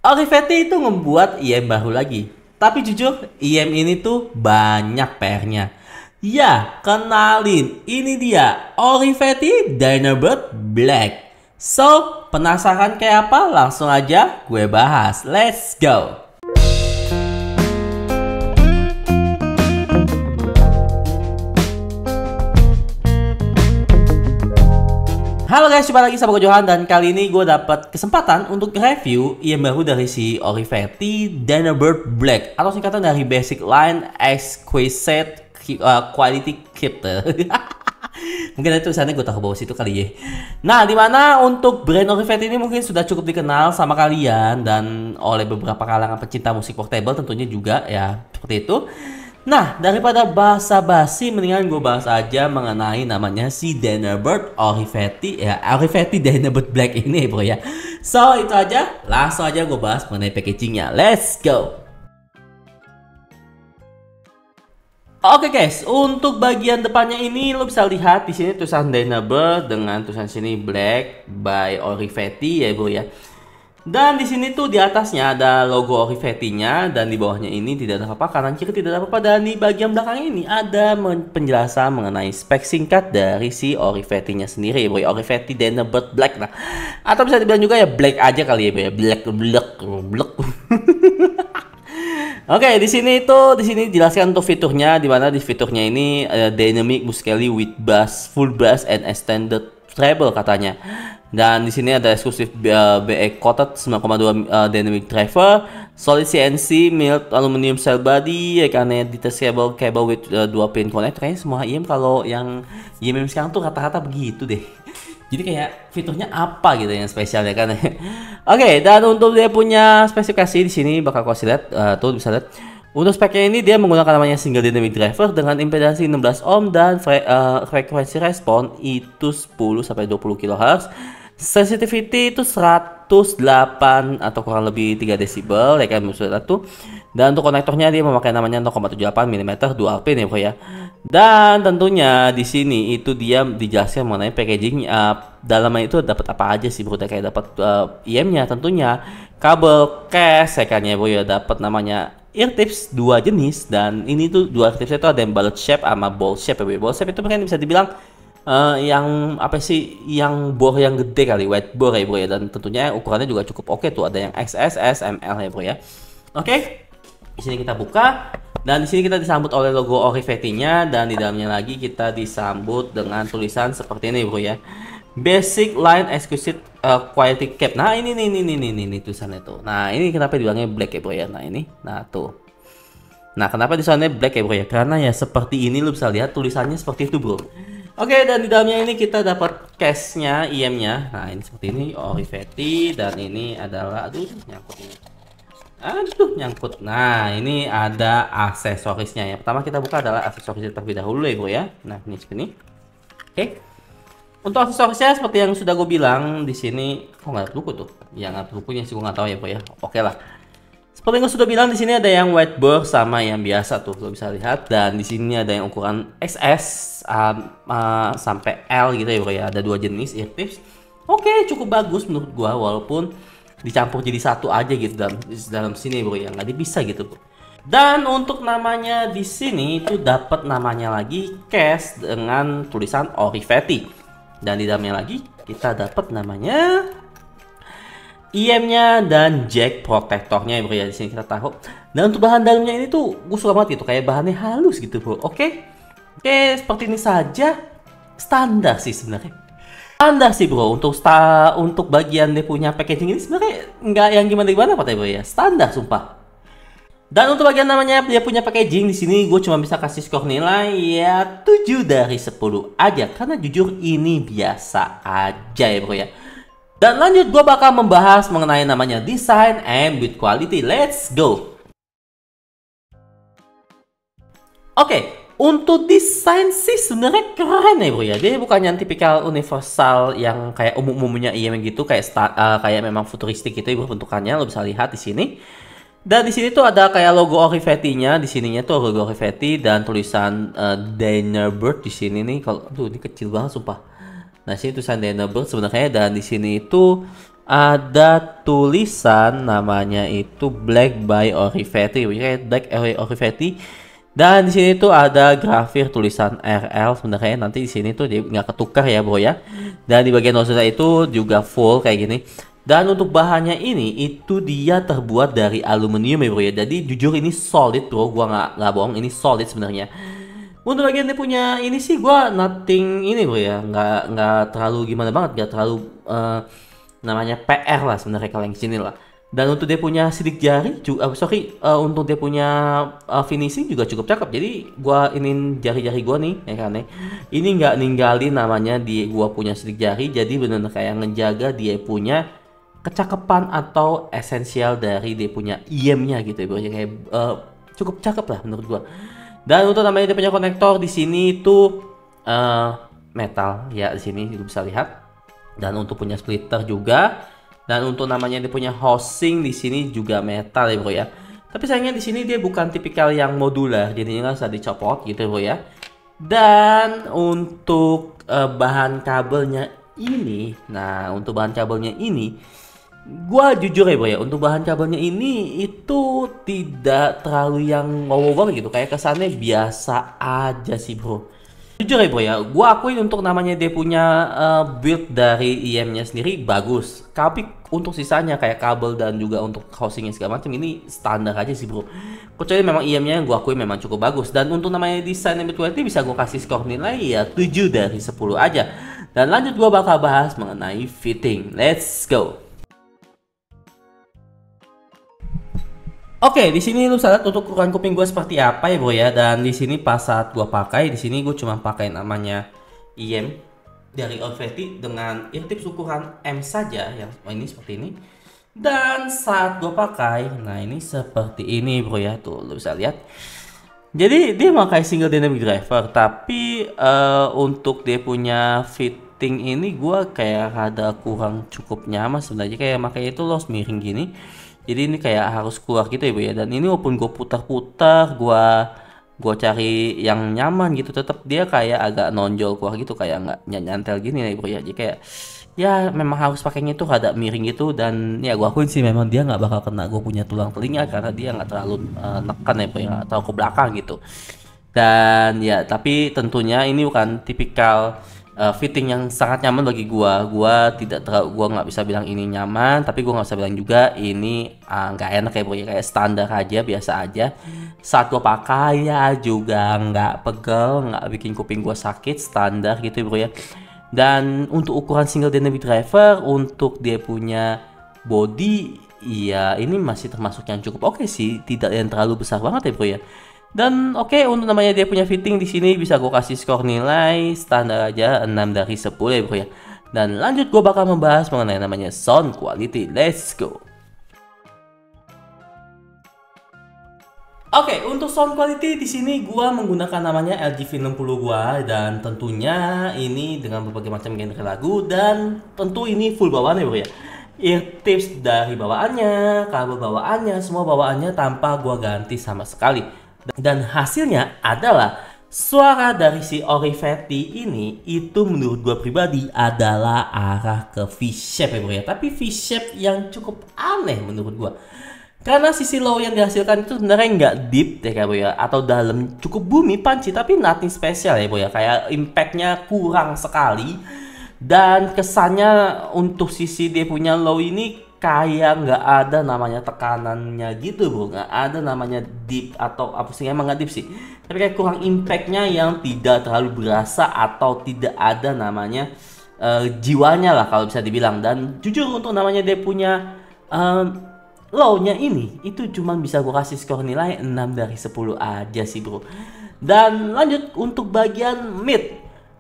Olivetti itu membuat IM baru lagi. Tapi jujur, IM ini tuh banyak PR-nya. Ya, kenalin, ini dia Olivetti Dynabird Black. So, penasaran kayak apa? Langsung aja gue bahas. Let's go! Halo guys, jumpa lagi sama gue Johan dan kali ini gue dapat kesempatan untuk review yang baru dari si Olivetti Dynabird Black atau singkatan dari Basic Line Exquisite Quality Keeper. Mungkin itu tulisannya gue tahu bawah situ kali ya. Nah, dimana untuk brand Olivetti ini mungkin sudah cukup dikenal sama kalian dan oleh beberapa kalangan pecinta musik portable tentunya juga ya seperti itu. Nah, daripada basa-basi, mendingan gue bahas aja mengenai namanya si Dynabird Olivetti, ya Olivetti Dynabird Black ini bro ya. So, itu aja, langsung aja gue bahas mengenai packagingnya. Let's go! Oke guys, untuk bagian depannya ini lo bisa lihat di sini tulisan Dynabird dengan tulisan sini Black by Olivetti ya bro ya. Dan di sini tuh di atasnya ada logo Olivetti-nya dan di bawahnya ini tidak ada apa-apa, kanan kiri tidak ada apa-apa, dan di bagian belakang ini ada penjelasan mengenai spek singkat dari si Olivetti-nya sendiri ya, boy. Olivetti Dynabird Black lah. Atau bisa dibilang juga ya Black aja kali ya, boy. Black. Oke, di sini jelaskan untuk fiturnya, di mana di fiturnya ini ada dynamic musically with bass, full bass and extended treble katanya. Dan di sini ada eksklusif BE coated 9,2 dynamic driver, solid CNC, milled aluminium cell body, ya kan, detachable cable with 2 pin connector. Kayaknya semua IM kalau yang IM sekarang tuh rata-rata begitu deh. Jadi kayak fiturnya apa gitu yang spesial ya kan. Oke, dan untuk dia punya spesifikasi di sini bakal kasih lihat, tuh bisa lihat. Untuk speknya ini dia menggunakan namanya single dynamic driver dengan impedansi 16 ohm dan frekuensi respon itu 10 sampai 20 kHz. Sensitivity itu 108 atau kurang lebih 3 desibel ya kan maksudnya tuh. Dan untuk konektornya dia memakai namanya 0,78 mm dual pin ya bro ya. Dan tentunya di sini itu dia dijelaskan mengenai packaging, dalamnya itu dapat apa aja sih bro, kayak dapat IM-nya tentunya, kabel, case ya kan ya bro ya, dapat namanya ear tips 2 jenis, dan ini tuh 2 tipsnya itu ada yang bullet shape sama ball shape ya bro. Ball shape itu mungkin bisa dibilang yang apa sih, yang bore yang gede kali, wide bore ya bro ya, dan tentunya ukurannya juga cukup oke tuh, ada yang XS, S, ML ya bro ya. Oke. Di sini kita buka dan di sini kita disambut oleh logo Olivetti-nya, dan di dalamnya lagi kita disambut dengan tulisan seperti ini bro ya. Basic Line Exquisite Quality Cap. Nah, ini tulisannya tuh. Nah, ini kenapa dibilangnya black ya bro ya. Nah, ini. Nah, tuh. Nah, kenapa tulisannya black ya bro ya? Karena ya seperti ini, lu bisa lihat tulisannya seperti itu bro. Oke, dan di dalamnya ini kita dapat case-nya, IM-nya. Nah, ini seperti ini Olivetti, dan ini adalah nyangkut. Nah, ini ada aksesorisnya. Yang pertama kita buka adalah aksesorisnya terlebih dahulu ya bro ya. Nah, ini seperti ini. Oke. Untuk aksesorisnya seperti yang sudah gue bilang di sini, kok nggak ada buku tuh? Yang nggak ada bukunya sih gue nggak tahu ya bro ya. Oke lah. Seperti yang gue sudah bilang, di sini ada yang wide bore sama yang biasa tuh, lo bisa lihat. Dan di sini ada yang ukuran XS sampai L gitu ya bro ya. Ada 2 jenis ear tips. Oke, cukup bagus menurut gua, walaupun dicampur jadi satu aja gitu dalam sini bro ya, nggak bisa gitu bro. Dan untuk namanya di sini itu dapat namanya lagi case dengan tulisan Olivetti. Dan di dalamnya lagi kita dapat namanya IM-nya dan jack protektornya bro ya, di sini kita taruh. Dan untuk bahan dalamnya ini tuh gue suka banget gitu, kayak bahannya halus gitu bro. Oke, seperti ini saja, standar sih sebenarnya. Standar sih bro, untuk bagian dia punya packaging ini sebenarnya nggak yang gimana apa bro ya, standar sumpah. Dan untuk bagian namanya dia punya packaging, di sini gue cuma bisa kasih skor nilai ya 7 dari 10 aja, karena jujur ini biasa aja ya bro ya. Dan lanjut gue bakal membahas mengenai namanya design and build quality. Let's go. Oke, untuk desain sih sebenarnya keren ya bro ya. Dia bukan yang tipikal universal yang kayak umumnya IM gitu, kayak memang futuristik gitu ya bro bentukannya. Lo bisa lihat di sini. Dan di sini tuh ada kayak logo Olivetti-nya, di sininya tuh logo Olivetti dan tulisan Dynabird di sini nih. Kalau tuh ini kecil banget sumpah. Nah, sini tulisan Dynabird sebenarnya, dan di sini itu ada tulisan namanya itu Black by Olivetti, dan di sini tuh ada grafir tulisan RL sebenarnya. Nanti di sini tuh dia nggak ketukar ya bro ya. Dan di bagian nozzle itu juga full kayak gini. Dan untuk bahannya ini itu dia terbuat dari aluminium ya bro ya. Jadi jujur ini solid bro, gua nggak bohong, ini solid sebenarnya. Untuk bagian dia punya ini sih gua nothing ini bro ya, nggak terlalu gimana banget, nggak terlalu namanya PR lah sebenarnya kalau yang sini lah. Dan untuk dia punya sidik jari juga, untuk dia punya finishing juga cukup cakep. Jadi gua inin jari-jari gua nih ya kan ya. Ini nggak ninggalin namanya di gua punya sidik jari, jadi benar-benar kayak ngejaga dia punya kecakapan atau esensial dari dia punya IM-nya gitu ya bro. Kayak cukup cakep lah menurut gua. Dan untuk namanya dia punya konektor di sini itu metal ya, di sini kita bisa lihat. Dan untuk punya splitter juga. Dan untuk namanya dia punya housing di sini juga metal ya bro ya. Tapi sayangnya di sini dia bukan tipikal yang modular, jadinya nggak bisa dicopot gitu ya bro ya. Dan untuk bahan kabelnya ini, nah untuk bahan kabelnya ini, gua jujur ya bro ya, untuk bahan kabelnya ini itu tidak terlalu yang wow banget gitu, kayak kesannya biasa aja sih bro. Jujur ya bro ya, gua akuin untuk namanya dia punya build dari IM-nya sendiri bagus. Tapi untuk sisanya kayak kabel dan juga untuk housingnya segala macam ini standar aja sih bro. Kecuali memang IM-nya yang gua akuin memang cukup bagus. Dan untuk namanya desain MB20 bisa gua kasih skor nilai ya 7 dari 10 aja. Dan lanjut gua bakal bahas mengenai fitting. Let's go. Oke, di sini lu bisa lihat untuk ukuran kuping gue seperti apa ya bro ya. Dan di sini pas saat gue pakai, di sini gue cuma pakai namanya IM dari Olivetti dengan eartips ukuran M saja, yang ini seperti ini. Dan saat gue pakai, nah ini seperti ini bro ya, tuh lu bisa lihat. Jadi dia pakai single dynamic driver, tapi untuk dia punya fitting ini gue kayak ada kurang cukup nyaman sebenarnya, kayak makanya itu los miring gini. Jadi ini kayak harus keluar gitu ya bu ya. Dan ini walaupun gue putar-putar, gue cari yang nyaman gitu, tetap dia kayak agak nonjol keluar gitu, kayak nggak nyantel gini ya bu ya. Jadi kayak ya memang harus pakainya itu rada miring gitu. Dan ya gue akuin sih memang dia nggak bakal kena gue punya tulang telinga, karena dia nggak terlalu nekan ya bu ya, atau ke belakang gitu. Dan ya tapi tentunya ini bukan tipikal fitting yang sangat nyaman bagi gua tidak terlalu, gua nggak bisa bilang ini nyaman, tapi gua nggak bisa bilang juga ini nggak enak ya bro, kayak standar aja, biasa aja. Saat gua pakai ya juga nggak pegel, nggak bikin kuping gua sakit, standar gitu ya bro ya. Dan untuk ukuran single dynamic driver, untuk dia punya body ya ini masih termasuk yang cukup oke sih, tidak yang terlalu besar banget ya bro ya. Dan oke, untuk namanya dia punya fitting di sini bisa gue kasih skor nilai standar aja 6 dari 10 ya bro ya. Dan lanjut gue bakal membahas mengenai namanya sound quality. Let's go. Oke, untuk sound quality di sini gue menggunakan namanya LG V60 gue, dan tentunya ini dengan berbagai macam genre lagu, dan tentu ini full bawaan ya bro ya. Eartips dari bawaannya, kabel bawaannya, semua bawaannya tanpa gue ganti sama sekali. Dan hasilnya adalah suara dari si Olivetti ini itu menurut gue pribadi adalah arah ke V-shape ya bro ya. Tapi V-shape yang cukup aneh menurut gue, karena sisi low yang dihasilkan itu sebenarnya nggak deep ya bro ya, atau dalam, cukup bumi punchy tapi nothing spesial ya bro ya. Kayak impactnya kurang sekali. Dan kesannya untuk sisi dia punya low ini kayak nggak ada namanya tekanannya gitu bro, nggak ada namanya deep atau apa sih, emang nggak deep sih, tapi kayak kurang impactnya yang tidak terlalu berasa, atau tidak ada namanya jiwanya lah kalau bisa dibilang. Dan jujur untuk namanya dia punya low-nya ini itu cuma bisa gue kasih skor nilai 6 dari 10 aja sih bro. Dan lanjut untuk bagian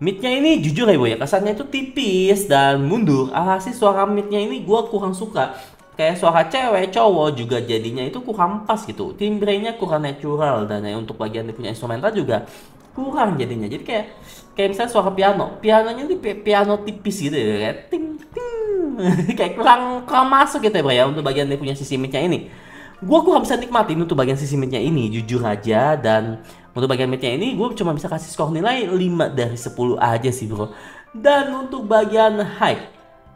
midnya ini jujur ya bro ya, kesannya itu tipis dan mundur. Alhasil suara midnya ini gue kurang suka, kayak suara cewek cowok juga jadinya itu kurang pas gitu, timbrenya kurang natural. Dan untuk bagian dia punya instrumental juga kurang jadinya, jadi kayak misalnya suara pianonya ini piano tipis gitu ya, kayak ting ting kayak kurang masuk gitu ya bro ya. Untuk bagian dia punya sisi midnya ini gue kurang bisa nikmatin untuk bagian sisi midnya ini jujur aja. Dan untuk bagian midnya ini gue cuma bisa kasih skor nilai 5 dari 10 aja sih bro. Dan untuk bagian high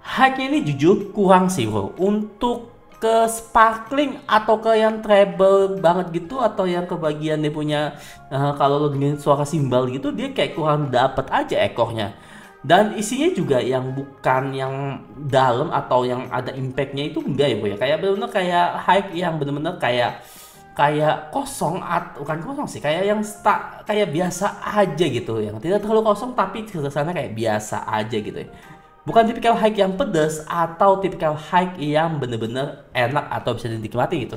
Hype-nya ini jujur kurang sih bro. Untuk ke sparkling atau ke yang treble banget gitu, atau yang ke bagian dia punya kalau lo dengerin suara simbal gitu, dia kayak kurang dapet aja ekornya. Dan isinya juga yang bukan yang dalam atau yang ada impactnya itu enggak ya bro ya. Kayak bener-bener kayak hype yang bener-bener kayak kayak kosong atau bukan kosong sih, kayak yang kayak biasa aja gitu, yang tidak terlalu kosong tapi kesannya kayak biasa aja gitu ya. Bukan tipikal hike yang pedas atau tipikal hike yang bener-bener enak atau bisa dinikmati gitu.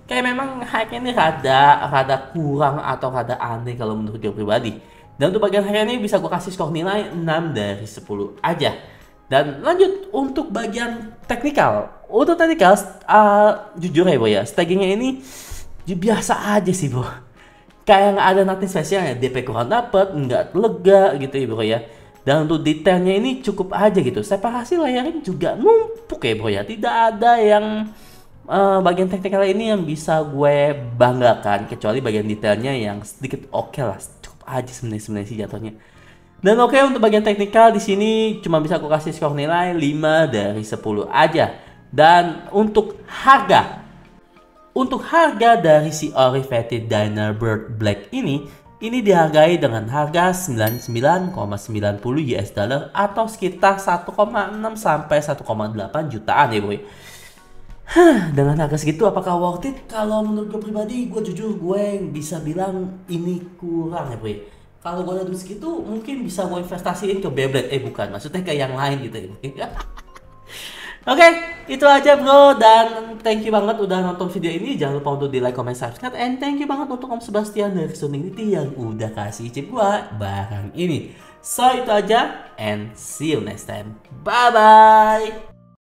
Kayak memang hike ini rada rada kurang atau rada aneh kalau menurut gue pribadi. Dan untuk bagian hike ini bisa gue kasih skor nilai 6 dari 10 aja. Dan lanjut untuk bagian teknikal. Untuk teknikal, jujur ya bro ya, staggingnya ini biasa aja sih bro. Kayak nggak ada nothing spesial ya, DP kurang dapet, nggak lega gitu ya bro ya. Dan untuk detailnya ini cukup aja gitu. Separasi layarnya juga numpuk ya bro ya. Tidak ada yang bagian teknikal ini yang bisa gue banggakan, kecuali bagian detailnya yang sedikit oke lah. Cukup aja sebenarnya sih jatuhnya. Dan oke, untuk bagian teknikal di sini cuma bisa aku kasih skor nilai 5 dari 10 aja. Dan untuk harga dari si Orivetti Dynarbird Black ini dihargai dengan harga 99,90 US dollar atau sekitar 1,6 sampai 1,8 jutaan ya boy. Dengan harga segitu apakah worth it? Kalau menurut gue pribadi, gue jujur gue bisa bilang ini kurang ya boy. Kalau gue ada duit segitu mungkin bisa gue investasiin ke Beyblade. Bukan, maksudnya ke yang lain gitu ya boy. Oke, itu aja bro, dan thank you banget udah nonton video ini. Jangan lupa untuk di like, comment, subscribe, and thank you banget untuk Om Sebastian dari Soningity yang udah kasih chip gua barang ini. So itu aja, and see you next time. Bye bye.